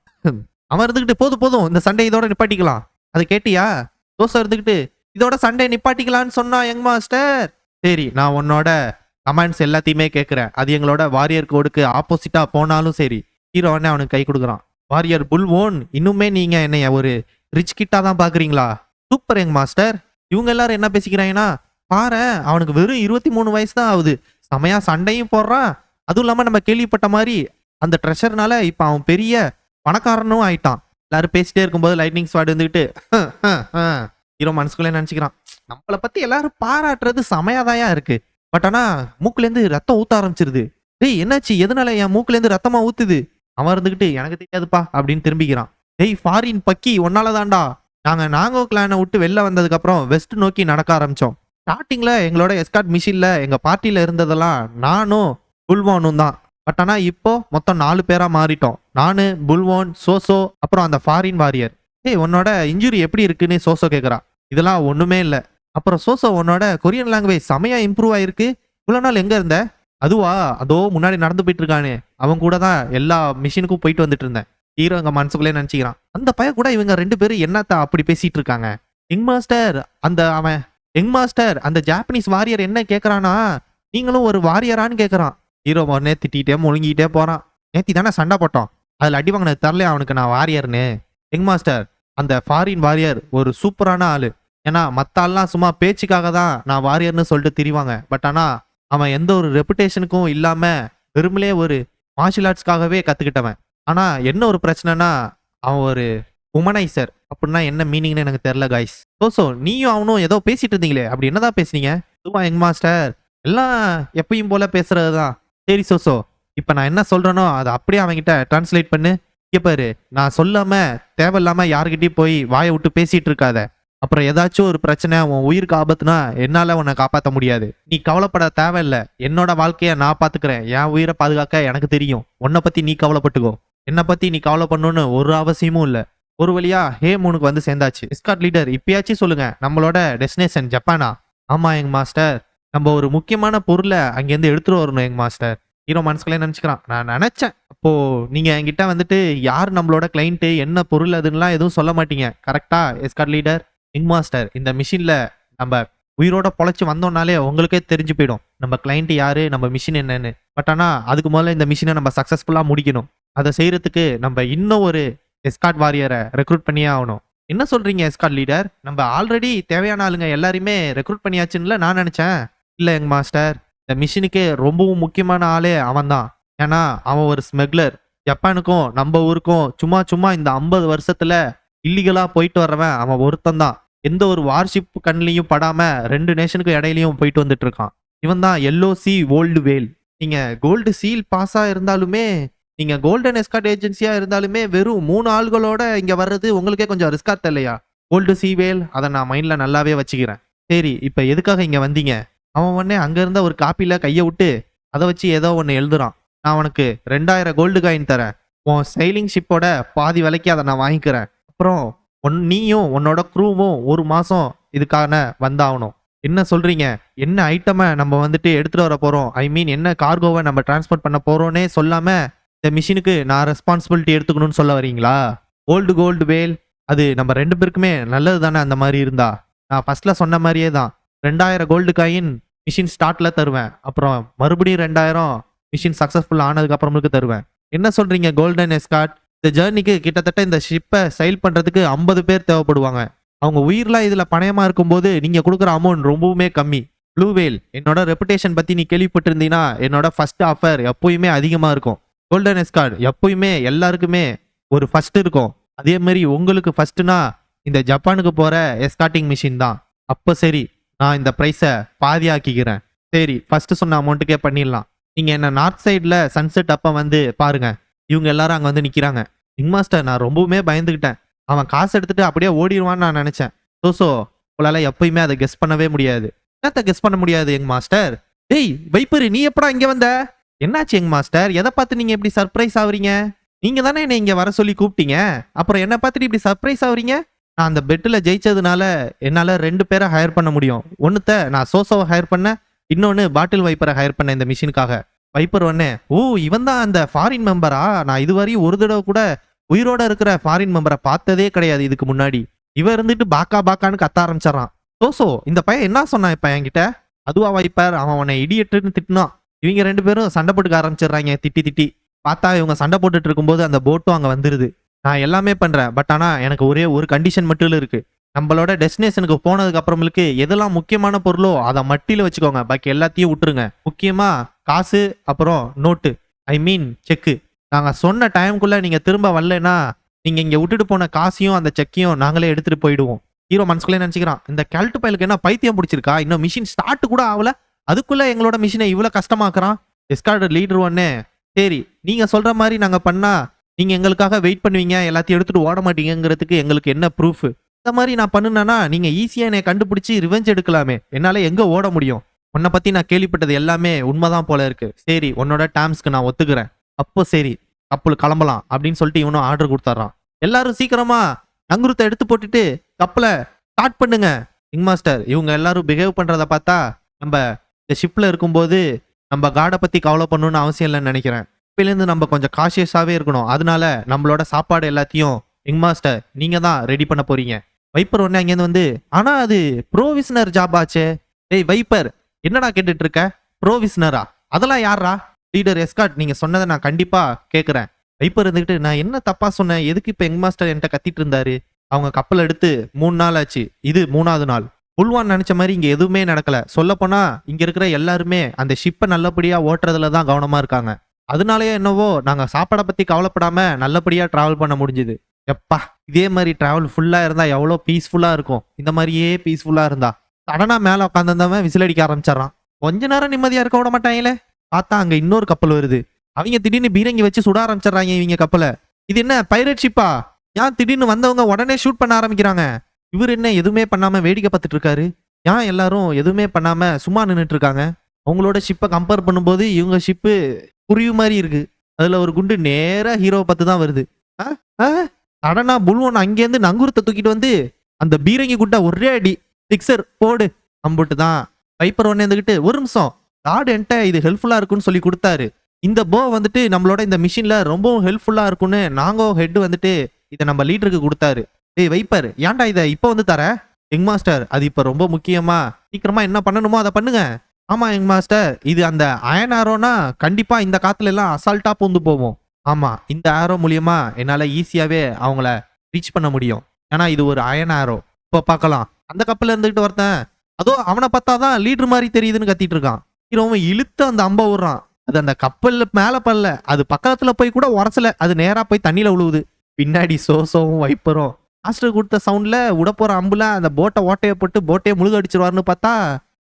அவன் இருந்துகிட்டு போதும் இந்த சண்டை இதோட நிப்பாட்டிக்கலாம். அது கேட்டியா? தோசை இருந்துகிட்டு இதோட சண்டை நிப்பாட்டிக்கலான்னு சொன்னா யங் மாஸ்டர். சரி நான் உன்னோட கமெண்ட்ஸ் எல்லாத்தையுமே கேட்கிறேன். அது எங்களோட வாரியர் கோடுக்கு ஆப்போசிட்டா போனாலும் சரி. ஹீரோ உடனே அவனுக்கு கை கொடுக்குறான். வாரியர் புல்வோன், இன்னுமே நீங்க என்னைய ஒரு ரிச் கிட்டா தான் பாக்குறீங்களா? Super young master. இவங்க எல்லாரும் என்ன பேசிக்கிறாங்கன்னா, பாரு அவனுக்கு வெறும் 23 வயசு தான் ஆகுது, செமையா சண்டையும் போடுறான். அதுவும் இல்லாம நம்ம கேள்விப்பட்ட மாதிரி அந்த ட்ரெஷர்னால இப்ப அவன் பெரிய பணக்காரனும் ஆயிட்டான். எல்லாரும் பேசிட்டே இருக்கும்போது லைட்னிங் ஸ்வாட் வந்துகிட்டு ஹீரோ மனசுக்குள்ளே நினைச்சுக்கிறான், நம்மளை பத்தி எல்லாரும் பாராட்டுறது செமையாதாயா இருக்கு. பட் ஆனா மூக்குல இருந்து ரத்தம் ஊத்த ஆரம்பிச்சிருது. டேய் என்னாச்சு? எதனால என் மூக்குல இருந்து ரத்தமா ஊத்துது? அவன் இருந்துகிட்டு எனக்கு தெரியாதுப்பா அப்படின்னு திரும்பிக்கிறான். டேய் ஃபாரின் பக்கி, ஒன்னாலதான்டா நாங்க நாங்கோ கிளானை விட்டு வெளில வந்ததுக்கு அப்புறம் வெஸ்ட் நோக்கி நடக்க ஆரம்பிச்சோம். ஸ்டார்டிங்ல எங்களோட எஸ்கார்ட் மிஷின்ல எங்க பார்ட்டியில இருந்ததெல்லாம் நானும் புல்வானும் தான். பட் ஆனா இப்போ மொத்தம் 4 பேரா மாறிட்டோம். நானு, புல்வான், சோசோ, அப்புறம் அந்த ஃபாரின் வாரியர். ஏய் உன்னோட இன்ஜுரி எப்படி இருக்குன்னு சோசோ கேக்குறா. இதெல்லாம் ஒண்ணுமே இல்ல. அப்புறம் சோசோ உன்னோட கொரியன் லாங்குவேஜ் செமையா இம்ப்ரூவ் ஆயிருக்கு. இவ்வளவு நாள் எங்க இருந்த? அதுவா அதோ முன்னாடி நடந்து போயிட்டு இருக்கானே அவன் கூட தான் எல்லா மிஷினுக்கும் போயிட்டு வந்துட்டு இருந்தேன். ஹீரோ அங்க மனசுக்குள்ளே நினைச்சுக்கிறான், அந்த பையன் கூட இவங்க 2 பேரும் என்னத்த அப்படி பேசிட்டு இருக்காங்க. யங் மாஸ்டர் யங் மாஸ்டர் அந்த ஜாப்பனீஸ் வாரியர் என்ன கேக்குறானா, நீங்களும் ஒரு வாரியரான்னு கேக்குறான். ஹீரோ உடனே திட்டிகிட்டே முழுங்கிட்டே போறான். நேத்தி தானே சண்டை போட்டோம், அதுல அடி வாங்கினது தரல அவனுக்கு நான் வாரியர்னு. யங் மாஸ்டர் அந்த ஃபாரின் வாரியர் ஒரு சூப்பரான ஆளு. ஏன்னா மத்த ஆள்லாம் சும்மா பேச்சுக்காக தான் நான் வாரியர்னு சொல்லிட்டு திரிவாங்க. பட் ஆனா அவன் எந்த ஒரு ரெப்புடேஷனுக்கும் இல்லாம வெறுமலே ஒரு மார்ஷியல் ஆர்ட்ஸ்க்காகவே கத்துக்கிட்டவன். ஆனா என்ன ஒரு பிரச்சனைனா அவன் ஒரு உமனைசர். அப்படின்னா என்ன மீனிங்னு எனக்கு தெரியல காய்ஸ். சோசோ நீயும் அவனும் ஏதோ பேசிட்டு இருந்தீங்களே, அப்படி என்னதான் பேசுனீங்க? சும்மா யங் மாஸ்டர் எல்லாம் எப்பயும் போல பேசுறதுதான். சரி சோசோ, இப்ப நான் என்ன சொல்றேனோ அதை அப்படியே அவன்கிட்ட டிரான்ஸ்லேட் பண்ணு. பாரு, நான் சொல்லாம தேவையில்லாம யாருக்கிட்டையும் போய் வாயை விட்டு பேசிட்டு இருக்காத. அப்புறம் ஏதாச்சும் ஒரு பிரச்சனை உன் உயிருக்கு ஆபத்துனா என்னால உன்னை காப்பாற்ற முடியாது. நீ கவலைப்பட தேவையில்ல. என்னோட வாழ்க்கைய நான் பாத்துக்கிறேன். என் உயிரை பாதுகாக்க எனக்கு தெரியும். உன்னை பத்தி நீ கவலைப்பட்டுக்கோ. என்னை பத்தி நீ கவலை பண்ணணும்னு ஒரு அவசியமும் இல்ல. ஒரு வழியா ஹே மூனுக்கு வந்து சேர்ந்தாச்சு. எஸ்கார்ட் லீடர் இப்பயாச்சும் சொல்லுங்க, நம்மளோட டெஸ்டினேஷன் ஜப்பானா? ஆமா யங் மாஸ்டர், நம்ம ஒரு முக்கியமான பொருளை அங்கேருந்து எடுத்துட்டு வரணும் யங் மாஸ்டர். ஹீரோ மனசுக்குள்ளே நினைச்சுக்கிறான், நான் நினைச்சேன் அப்போ நீங்க என்கிட்ட வந்துட்டு யார் நம்மளோட கிளைண்ட், என்ன பொருள் அதுன்னெலாம் எதுவும் சொல்ல மாட்டீங்க கரெக்டா எஸ்கார்ட் லீடர்? யங் மாஸ்டர் இந்த மிஷின்ல நம்ம உயிரோட பொழைச்சு வந்தோம்னாலே உங்களுக்கே தெரிஞ்சு போயிடும் நம்ம கிளைண்ட் யாரு, நம்ம மிஷின் என்னன்னு. பட் ஆனா அதுக்கு முதல்ல இந்த மிஷினை நம்ம சக்சஸ்ஃபுல்லா முடிக்கணும். அதை செய்யறதுக்கு நம்ம இன்னும் ஒரு எஸ்கார்ட் வாரியரை ரெக்ரூட் பண்ணியே ஆகணும். என்ன சொல்றீங்க எஸ்கார்ட் லீடர்? நம்ம ஆல்ரெடி தேவையான ஆளுங்க எல்லாரையுமே ரெக்ரூட் பண்ணியாச்சுன்னு நான் நினைச்சேன். இல்ல யங் மாஸ்டர், இந்த மிஷினுக்கு ரொம்பவும் முக்கியமான ஆளே அவன் தான். ஏன்னா அவன் ஒரு ஸ்மெக்லர். ஜப்பானுக்கும் நம்ம ஊருக்கும் சும்மா சும்மா இந்த 50 வருஷத்துல இல்லீகலா போயிட்டு வர்றவன் அவன் ஒருத்தன் தான். எந்த ஒரு வார்ஷிப் கண்ணிலையும் படாம 2 நேஷனுக்கு இடையிலயும் போயிட்டு வந்துட்டு இருக்கான். இவன் தான் எல்ஓசி ஓல்டு வேல். நீங்க கோல்டு சீல் பாஸா இருந்தாலுமே, நீங்க கோல்டன் எஸ்கார்ட் ஏஜென்சியா இருந்தாலுமே வெறும் 3 ஆள்களோட இங்க வர்றது உங்களுக்கே கொஞ்சம் ரிஸ்கா தெரியலையா? கோல்டு சி வேல் அதை நான் மைண்ட்ல நல்லாவே வச்சுக்கிறேன். சரி, இப்ப எதுக்காக இங்க வந்தீங்க? அவன் உடனே அங்க இருந்த ஒரு காப்பில கைய விட்டு அதை வச்சு ஏதோ ஒன்னு எழுதுறான். நான் உனக்கு 2000 கோல்டு காயின் தரேன். உன் சைலிங் ஷிப்போட பாதி விலைக்கு அதை நான் வாங்கிக்கிறேன். அப்புறம் நீயும் உன்னோட க்ரூவும் 1 மாசம் இதுக்கான வந்தாகணும். என்ன சொல்றீங்க? என்ன ஐட்டமை நம்ம வந்துட்டு எடுத்துட்டு வர போறோம், ஐ மீன் என்ன கார்கோவை நம்ம டிரான்ஸ்போர்ட் பண்ண போறோன்னே சொல்லாம இந்த மிஷினுக்கு நான் ரெஸ்பான்சிபிலிட்டி எடுத்துக்கணும்னு சொல்ல வரீங்களா? கோல்டு வேல், அது நம்ம 2 பேருக்குமே நல்லது தானே? அந்த மாதிரி இருந்தா நான் ஃபர்ஸ்ட்ல சொன்ன மாதிரியே தான் 2000 கோல்டு காயின் மிஷின் ஸ்டார்ட்ல தருவேன். அப்புறம் மறுபடியும் 2000 மிஷின் சக்சஸ்ஃபுல் ஆனதுக்கு அப்புறமேக்கு தருவேன். என்ன சொல்றீங்க கோல்டன் எஸ்கார்ட்? இந்த ஜேர்னிக்கு கிட்டத்தட்ட இந்த ஷிப்பை சைல் பண்றதுக்கு 50 பேர் தேவைப்படுவாங்க. அவங்க உயிர்லாம் இதுல பணயமா இருக்கும்போது நீங்க கொடுக்குற அமௌண்ட் ரொம்பவுமே கம்மி. ப்ளூ வேல், என்னோட ரெப்புடேஷன் பத்தி நீ கேள்விப்பட்டிருந்தீங்கன்னா என்னோட ஃபர்ஸ்ட் ஆஃபர் எப்பயுமே அதிகமா இருக்கும். கோல்டன் எஸ்கார்ட் எப்பயுமே எல்லாருக்குமே ஒரு ஃபர்ஸ்ட் இருக்கும். அதே மாதிரி உங்களுக்கு ஃபர்ஸ்ட்னா இந்த ஜப்பானுக்கு போற எஸ்கார்ட்டிங் மிஷின் தான். அப்ப சரி, நான் இந்த பிரைஸை பாதி ஆக்கிக்கிறேன். சரி, ஃபர்ஸ்ட் சொன்ன அமௌண்ட்டுக்கே பண்ணிடலாம். நீங்க என்ன நார்த் சைட்ல சன்செட் அப்ப வந்து பாருங்க. இவங்க எல்லாரும் அங்க வந்து நிக்கிறாங்க. கிங் மாஸ்டர், நான் ரொம்பவுமே பயந்துகிட்டேன். அவன் காசு எடுத்துட்டு அப்படியே ஓடிடுவான்னு நான் நினைச்சேன். சோ உங்களால எப்பயுமே அதை கெஸ் பண்ணவே முடியாது. என்னத்த கெஸ் பண்ண முடியாது யங் மாஸ்டர்? டேய் வைப்பரு, நீ எப்படா இங்க வந்த? என்னாச்சு யங் மாஸ்டர்? எதை பார்த்து நீங்க இப்படி சர்ப்ரைஸ் ஆகுறீங்க? நீங்க தானே என்னை இங்க வர சொல்லி கூப்பிட்டீங்க. அப்புறம் என்ன பார்த்துட்டு இப்படி சர்ப்ரைஸ் ஆகுறீங்க? நான் அந்த பெட்டில் ஜெயிச்சதுனால என்னால 2 பேரை ஹையர் பண்ண முடியும். ஒன்னுத்த நான் சோசோவை ஹையர் பண்ண, இன்னொன்னு பாட்டில் வைப்பரை ஹையர் பண்ண இந்த மிஷினுக்காக. வைப்பர் ஒன்னே, ஓ இவன் தான் அந்த ஃபாரின் மெம்பரா? நான் இதுவரையும் ஒரு தடவை கூட உயிரோட இருக்கிற ஃபாரின் மெம்பரை பார்த்ததே கிடையாது இதுக்கு முன்னாடி. இவன் இருந்துட்டு பாக்கான்னு கத்த ஆரம்பிச்சிடறான். சோசோ, இந்த பையன் என்ன சொன்னான் இப்ப என்கிட்ட? அதுவா வைப்பர், அவன் உன்னை இடியட்டுன்னு திட்டினான். இவங்க 2 பேரும் சண்டை போட்டுக்க ஆரம்பிச்சிடுறாங்க திட்டி. பார்த்தா இவங்க சண்டை போட்டுட்டு இருக்கும்போது அந்த போட்டும் அங்க வந்துருது. நான் எல்லாமே பண்றேன், பட் ஆனா எனக்கு ஒரே ஒரு கண்டிஷன் மட்டும் இருக்கு. நம்மளோட டெஸ்டினேஷனுக்கு போனதுக்கு அப்புறமேலுக்கு எதெல்லாம் முக்கியமான பொருளோ அதை மட்டில வச்சுக்கோங்க, பாக்கி எல்லாத்தையும் விட்டுருங்க. முக்கியமா காசு, அப்புறம் நோட்டு, ஐ மீன் செக்கு. நாங்க சொன்ன டைமுக்குள்ள நீங்க திரும்ப வரலன்னா நீங்க இங்க விட்டுட்டு போன காசையும் அந்த செக்கையும் நாங்களே எடுத்துட்டு போயிடுவோம். ஹீரோ மனசுக்குள்ளே நினைச்சுக்கிறான், இந்த கல்ட்டு பயலுக்கு என்ன பைத்தியம் பிடிச்சிருக்கா? இன்னும் மிஷின் ஸ்டார்ட் கூட ஆகல, அதுக்குள்ள எங்களோட மிஷினை இவ்வளவு கஷ்டமாக்குறான். எஸ்கார்ட் லீடர் ஒன்னே, சரி நீங்க சொல்ற மாதிரி நாங்க பண்ணா நீங்க எங்களுக்காக வெயிட் பண்ணுவீங்க, எல்லாத்தையும் எடுத்துட்டு ஓட மாட்டீங்கிறதுக்கு எங்களுக்கு என்ன ப்ரூஃப்? இந்த மாதிரி நான் பண்ணுனா நீங்க ஈஸியா என்னை கண்டுபிடிச்சு ரிவெஞ்ச் எடுக்கலாமே. என்னால எங்க ஓட முடியும்? உன்னை பத்தி நான் கேள்விப்பட்டது எல்லாமே உண்மைதான் போல இருக்கு. சரி, உன்னோட டேர்ம்ஸ்க்கு நான் ஒத்துக்கிறேன். அப்போ சரி, கப்பல் கிளம்பலாம் அப்படின்னு சொல்லிட்டு இவனும் ஆர்டர் கொடுத்துட்றான். எல்லாரும் சீக்கிரமா நங்குருத்தை எடுத்து போட்டுட்டு கப்பலை ஸ்டார்ட் பண்ணுங்க. கிங் மாஸ்டர், இவங்க எல்லாரும் பிஹேவ் பண்றத பார்த்தா நம்ம இந்த ஷிப்ல இருக்கும்போது நம்ம காடை பத்தி கவலை பண்ணணும்னு அவசியம் இல்லைன்னு நினைக்கிறேன். இப்பிலேருந்து நம்ம கொஞ்சம் காஷியஸாவே இருக்கணும். அதனால நம்மளோட சாப்பாடு எல்லாத்தையும் கிங் மாஸ்டர் நீங்க தான் ரெடி பண்ண போறீங்க. வைப்பர் ஒன்னு அங்கேருந்து வந்து, ஆனா அது ப்ரோவிஸ்னர் ஜாப் ஆச்சே. டேய் வைப்பர், என்னடா கேட்டுட்டு இருக்க? ப்ரோவிஸ்னரா? அதெல்லாம் யாரா? லீடர் எஸ்கார்ட், நீங்க சொன்னதை நான் கண்டிப்பா கேட்கிறேன். வைப்பர் இருந்துகிட்டு, நான் என்ன தப்பா சொன்னேன்? எதுக்கு இப்ப யங் மாஸ்டர் என்கிட்ட கத்திட்டு இருந்தாரு? அவங்க கப்பல் எடுத்து 3 நாள் ஆச்சு, இது 3வது நாள். புல்வான் நினைச்ச மாதிரி இங்க எதுவுமே நடக்கல. சொல்ல போனா இங்க இருக்கிற எல்லாருமே அந்த ஷிப்பை நல்லபடியா ஓட்டுறதுல தான் கவனமா இருக்காங்க. அதனாலயே என்னவோ நாங்க சாப்பாடை பத்தி கவலைப்படாம நல்லபடியா டிராவல் பண்ண முடிஞ்சுது. எப்பா, இதே மாதிரி டிராவல் ஃபுல்லா இருந்தா எவ்வளோ பீஸ்ஃபுல்லா இருக்கும். இந்த மாதிரியே பீஸ்ஃபுல்லா இருந்தா. சடனா மேல உட்காந்துருந்தவன் விசில் அடிக்க ஆரம்பிச்சிடறான். கொஞ்ச நேரம் நிம்மதியா இருக்க விட மாட்டாங்களே. பார்த்தா அங்க இன்னொரு கப்பல் வருது. அவங்க திடீர்னு பீரங்கி வச்சு சுட ஆரம்பிச்சிடறாங்க இவங்க கப்பலை. இது என்ன பைரட் ஷிப்பா? ஏன் திடீர்னு வந்தவங்க உடனே ஷூட் பண்ண ஆரம்பிக்கிறாங்க? இவர் என்ன எதுவுமே பண்ணாம வேடிக்கை பார்த்துட்டு இருக்காரு? ஏன் எல்லாரும் எதுவுமே பண்ணாம சும்மா நின்றுட்டு இருக்காங்க? அவங்களோட ஷிப்பை கம்பேர் பண்ணும்போது இவங்க ஷிப்பு குருவி மாதிரி இருக்கு. அதுல ஒரு குண்டு நேரா ஹீரோவை பார்த்து தான் வருது. சடனா புல்வான் அங்கேருந்து நங்கூரத்தை தூக்கிட்டு வந்து அந்த பீரங்கி குட்டா ஒரே அடி, சிக்ஸர் போடு. அம்புட்டு தான். வைப்பர் ஒன்னு இருந்துகிட்டு, ஒரு நிமிஷம், கார்டு என்கிட்ட இது ஹெல்ப்ஃபுல்லா இருக்குன்னு சொல்லி கொடுத்தாரு. இந்த போ வந்துட்டு நம்மளோட இந்த மிஷின்ல ரொம்பவும் ஹெல்ப்ஃபுல்லா இருக்குன்னு நாங்கோ ஹெட் வந்துட்டு இதை நம்ம லீடருக்கு கொடுத்தாரு. ஏய் வைப்பர், ஏன்டா இதை இப்போ வந்து தர? யங் மாஸ்டர், அது இப்ப ரொம்ப முக்கியமா, சீக்கிரமா என்ன பண்ணணுமோ அதை பண்ணுங்க. ஆமா யங் மாஸ்டர், இது அந்த அயன் ஆரோனா கண்டிப்பா இந்த காத்துல எல்லாம் அசால்ட்டா பூந்து போவோம். ஆமா, இந்த ஆரோ மூலியமா என்னால ஈஸியாவே அவங்கள ரீச் பண்ண முடியும். ஏன்னா இது ஒரு அயன் ஆரோ. இப்போ பார்க்கலாம். அந்த கப்பல்ல இருந்துகிட்டு ஒருத்தன், அதோ அவனை பார்த்தாதான் லீடர் மாதிரி தெரியுதுன்னு கத்திட்டு இருக்கான். ஹீரோவும் இழுத்து அந்த அம்பை விடுறான். அது அந்த கப்பல்ல மேல படல. அது பக்கத்துல போய் கூட உரசல. அது நேரா போய் தண்ணியில விழுவுது. பின்னாடி சோசோவும் வைப்பரும் மாஸ்டர் கொடுத்த சவுண்ட்ல உடப்போற அம்புல அந்த போட்டை ஓட்டைய போட்டு போட்டையே முழுக அடிச்சிருவாருன்னு பார்த்தா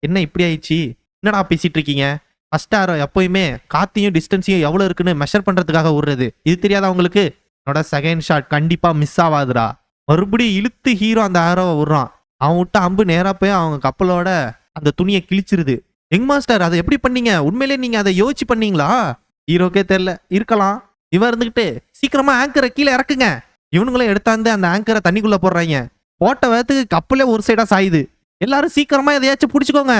என்ன இப்படி ஆயிடுச்சு? என்னடா பேசிட்டு இருக்கீங்க? ஃபர்ஸ்ட் ஆரோ எப்பயுமே காத்தையும் டிஸ்டன்ஸையும் எவ்வளவு இருக்குன்னு மெஷர் பண்றதுக்காக விடுறது. இது தெரியாதா உங்களுக்கு? என்னோட செகண்ட் ஷாட் கண்டிப்பா மிஸ் ஆகாதுடா. மறுபடியும் இழுத்து ஹீரோ அந்த ஆரோவை விடுறான். அவன் விட்ட அம்பு நேரா போய் அவங்க கப்பலோட அந்த துணியை கிழிச்சிருது. யங் மாஸ்டர் அதை எப்படி பண்ணீங்க? உண்மையிலே நீங்க அதை யோசிச்சு பண்ணீங்களா? ஹீரோக்கே தெரியல. இருக்கலாம். இவன் இருந்துகிட்டு சீக்கிரமா ஆங்கரை கீழே இறக்குங்க. இவனுங்களும் எடுத்தாந்து அந்த ஆங்கரை தண்ணிக்குள்ள போடுறாங்க. போட்ட வேகத்துக்கு கப்பலே ஒரு சைடா சாயுது. எல்லாரும் சீக்கிரமா எதையாச்சும் பிடிச்சுக்கோங்க.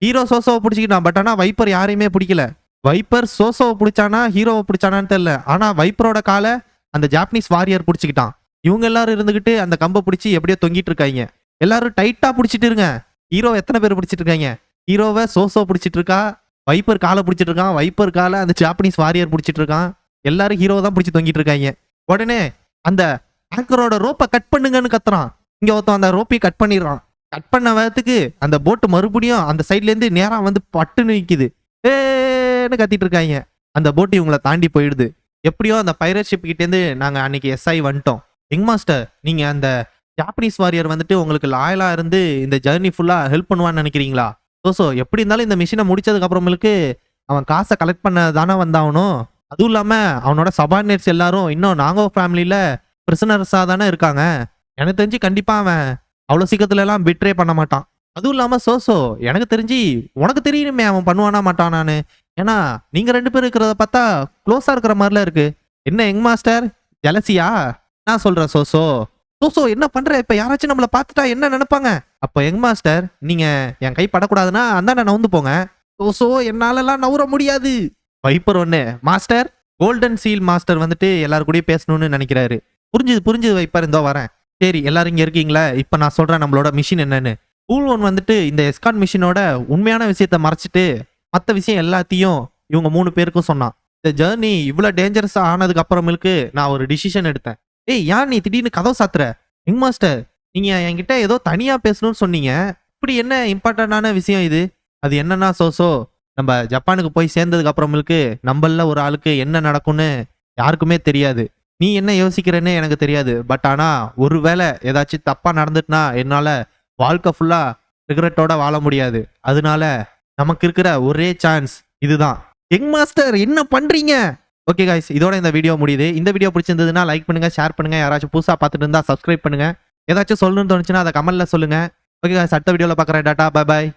ஹீரோ சோசோவை பிடிச்சிக்கிட்டான். பட் ஆனா வைப்பர் யாரையுமே பிடிக்கல. வைப்பர் சோசோவை பிடிச்சானா ஹீரோவை பிடிச்சானான்னு தெரியல. ஆனா வைப்பரோட காலை அந்த ஜாப்பனீஸ் வாரியர் பிடிச்சிக்கிட்டான். இவங்க எல்லாரும் இருந்துகிட்டு அந்த கம்பை பிடிச்சி எப்படியோ தொங்கிட்டு இருக்காங்க. எல்லாரும் டைட்டா பிடிச்சிட்டு இருங்க. ஹீரோ எத்தனை பேர் பிடிச்சிட்டு இருக்காங்க? ஹீரோவை சோசோ பிடிச்சிட்டு இருக்கா. வைப்பர் காலை பிடிச்சிட்டு இருக்கான். வைப்பர் காலை அந்த ஜாப்பனீஸ் வாரியர் பிடிச்சிட்டு இருக்கான். எல்லாரும் ஹீரோவை தான் பிடிச்சி தொங்கிட்டு இருக்காங்க. உடனே அந்த ஆங்கரோட ரோப்பை கட் பண்ணுங்கன்னு கத்துறான். இங்க ஒருத்தன் அந்த ரோப்பையை கட் பண்ணிடுறான். கட் பண்ண வேகத்துக்கு அந்த போட்டு மறுபடியும் அந்த சைட்ல இருந்து நேரா வந்து பட்டுன்னு நிக்குது. ஏன்னு கத்திட்டு இருக்காங்க. அந்த போட்டு இவங்களை தாண்டி போயிடுது. எப்படியோ அந்த பைரட் ஷிப் கிட்ட இருந்து நாங்க அன்னைக்கு எஸ்ஐ வந்துட்டோம். யங் மாஸ்டர், நீங்க அந்த ஜாப்பனீஸ் வாரியர் வந்துட்டு உங்களுக்கு லாயலா இருந்து இந்த ஜர்னி ஃபுல்லா ஹெல்ப் பண்ணுவான்னு நினைக்கிறீங்களா? சோ எப்படி இருந்தாலும் இந்த மிஷினை முடிச்சதுக்கு அப்புறமேலுக்கு அவன் காசை கலெக்ட் பண்ண தானே வந்தாவணும். அதுவும் இல்லாம அவனோட சபார்டினேட்ஸ் எல்லாரும் இன்னும் நாங்கோ ஃபேமிலியில பிரிசனர்ஸா தானே இருக்காங்க. எனக்கு தெரிஞ்சு கண்டிப்பா அவன் அவ்வளவு சீக்கிரத்துல எல்லாம் பிட்ரே பண்ண மாட்டான். அதுவும் இல்லாம சோசோ, எனக்கு தெரிஞ்சு உனக்கு தெரியுமே அவன் பண்ணுவானா மாட்டானான்னு. ஏன்னா நீங்க 2 பேரும் இருக்கிறத பார்த்தா க்ளோஸா இருக்கிற மாதிரில இருக்கு. என்ன யங் மாஸ்டர், ஜெலசியா? நான் சொல்றேன் சோசோ. சோசோ என்ன பண்ற? இப்ப யாராச்சும் நம்மள பார்த்துட்டா என்ன நினைப்பாங்க? அப்ப யங் மாஸ்டர், நீங்க என் கை படக்கூடாதுன்னா அந்தாண்ட நவுந்து போங்க. சோசோ, என்னாலலாம் நவுற முடியாது. வைப்பர் ஒண்ணு மாஸ்டர், கோல்டன் சீல் மாஸ்டர் வந்துட்டு எல்லாரும் கூடயும் பேசணும்னு நினைக்கிறாரு. புரிஞ்சுது வைப்பர், இந்தோ வரேன். சரி, எல்லாரும் இங்க இருக்கீங்களா? இப்ப நான் சொல்றேன் நம்மளோட மிஷின் என்னன்னு. கூல் ஒன் வந்துட்டு இந்த எஸ்கார்ட் மிஷினோட உண்மையான விஷயத்த மறைச்சிட்டு மற்ற விஷயம் எல்லாத்தையும் இவங்க 3 பேருக்கும் சொன்னான். இந்த ஜேர்னி இவ்வளவு டேஞ்சரஸா ஆனதுக்கு அப்புறமேலுக்கு நான் ஒரு டிசிஷன் எடுத்தேன். ஏய், ஏன் நீ திடீர்னு கதவு சாத்துற? யங் மாஸ்டர், நீங்க என்கிட்ட ஏதோ தனியா பேசணும்னு சொன்னீங்க. இப்படி என்ன இம்பார்ட்டன்டான விஷயம் இது? அது என்னன்னா சோசோ, நம்ம ஜப்பானுக்கு போய் சேர்ந்ததுக்கு அப்புறமேலுக்கு நம்மள ஒரு ஆளுக்கு என்ன நடக்கும்னு யாருக்குமே தெரியாது. நீ என்ன யோசிக்கிறேன்னு எனக்கு தெரியாது. பட் ஆனா ஒருவேளை ஏதாச்சும் தப்பா நடந்துட்டுனா என்னால வாழ்க்கை ஃபுல்லா ரிக்ரெட்டோட வாழ முடியாது. அதனால நமக்கு இருக்கிற ஒரே சான்ஸ் இதுதான். யங் மாஸ்டர், என்ன பண்றீங்க? ஓகே காய்ஸ், இதோட இந்த வீடியோ முடியுது. இந்த வீடியோ பிடிச்சிருந்ததுன்னா லைக் பண்ணுங்க, ஷேர் பண்ணுங்க. யாராச்சும் புதுசா பார்த்துட்டு இருந்தா சப்ஸ்கிரைப் பண்ணுங்க. ஏதாச்சும் சொல்லணும்னு தோணுச்சுன்னா அதை கமெண்ட்ல சொல்லுங்க. ஓகே காய்ஸ், அடுத்த வீடியோல பார்க்குறேன். Tata, bye bye.